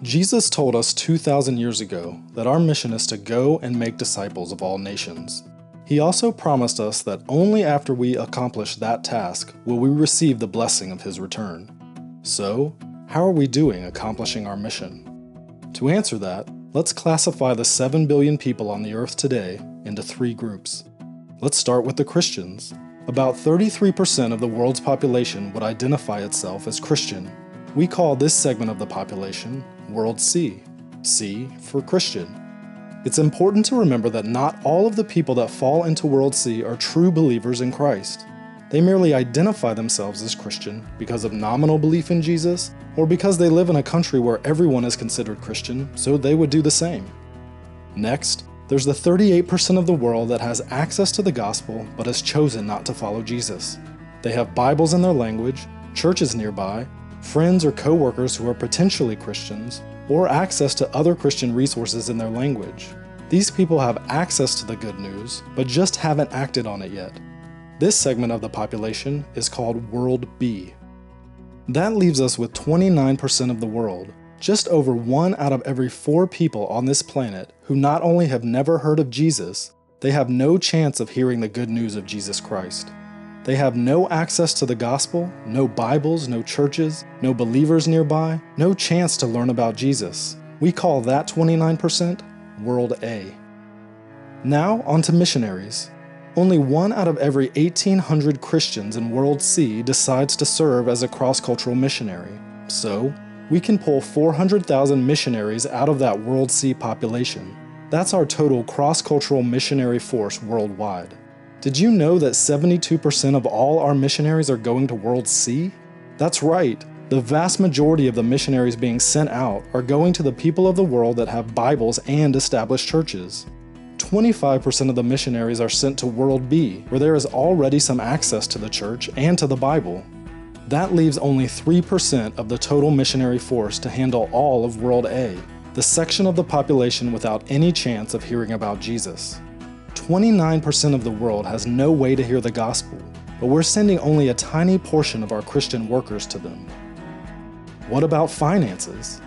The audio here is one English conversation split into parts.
Jesus told us 2,000 years ago that our mission is to go and make disciples of all nations. He also promised us that only after we accomplish that task will we receive the blessing of His return. So, how are we doing accomplishing our mission? To answer that, let's classify the 7 billion people on the earth today into 3 groups. Let's start with the Christians. About 33% of the world's population would identify itself as Christian. We call this segment of the population World C. C for Christian. It's important to remember that not all of the people that fall into World C are true believers in Christ. They merely identify themselves as Christian because of nominal belief in Jesus, or because they live in a country where everyone is considered Christian, so they would do the same. Next, there's the 38% of the world that has access to the gospel but has chosen not to follow Jesus. They have Bibles in their language, churches nearby, friends or co-workers who are potentially Christians, or access to other Christian resources in their language. These people have access to the good news, but just haven't acted on it yet. This segment of the population is called World B. That leaves us with 29% of the world, just over 1 out of every 4 people on this planet who not only have never heard of Jesus, they have no chance of hearing the good news of Jesus Christ. They have no access to the gospel, no Bibles, no churches, no believers nearby, no chance to learn about Jesus. We call that 29% World A. Now on to missionaries. Only 1 out of every 1,800 Christians in World C decides to serve as a cross-cultural missionary. So, we can pull 400,000 missionaries out of that World C population. That's our total cross-cultural missionary force worldwide. Did you know that 72% of all our missionaries are going to World C? That's right, the vast majority of the missionaries being sent out are going to the people of the world that have Bibles and established churches. 25% of the missionaries are sent to World B, where there is already some access to the church and to the Bible. That leaves only 3% of the total missionary force to handle all of World A, the section of the population without any chance of hearing about Jesus. 29% of the world has no way to hear the gospel, but we're sending only a tiny portion of our Christian workers to them. What about finances?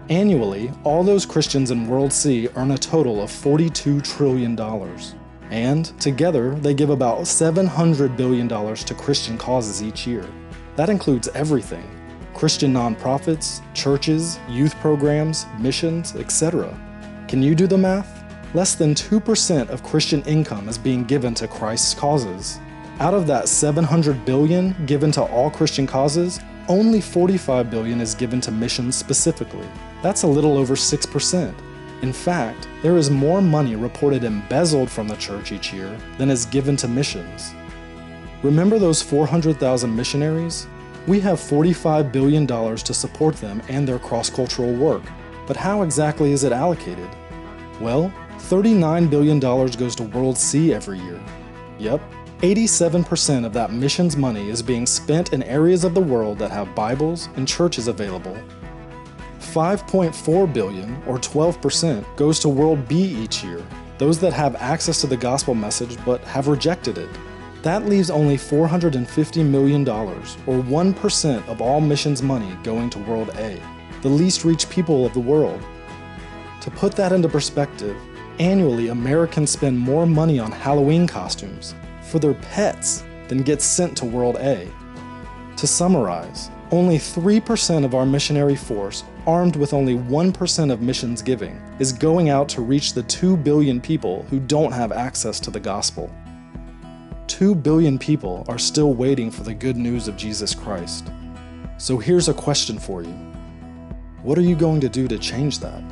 Annually, all those Christians in World C earn a total of $42 trillion. And, together, they give about $700 billion to Christian causes each year. That includes everything: Christian nonprofits, churches, youth programs, missions, etc. Can you do the math? Less than 2% of Christian income is being given to Christ's causes. Out of that $700 billion given to all Christian causes, only $45 billion is given to missions specifically. That's a little over 6%. In fact, there is more money reported embezzled from the church each year than is given to missions. Remember those 400,000 missionaries? We have $45 billion to support them and their cross-cultural work, but how exactly is it allocated? Well, $39 billion goes to World C every year. Yep, 87% of that missions money is being spent in areas of the world that have Bibles and churches available. $5.4 billion, or 12%, goes to World B each year, those that have access to the gospel message but have rejected it. That leaves only $450 million, or 1% of all missions money going to World A, the least reached people of the world. To put that into perspective, annually Americans spend more money on Halloween costumes for their pets than gets sent to World A. To summarize, only 3% of our missionary force, armed with only 1% of missions giving, is going out to reach the 2 billion people who don't have access to the gospel. 2 billion people are still waiting for the good news of Jesus Christ. So here's a question for you. What are you going to do to change that?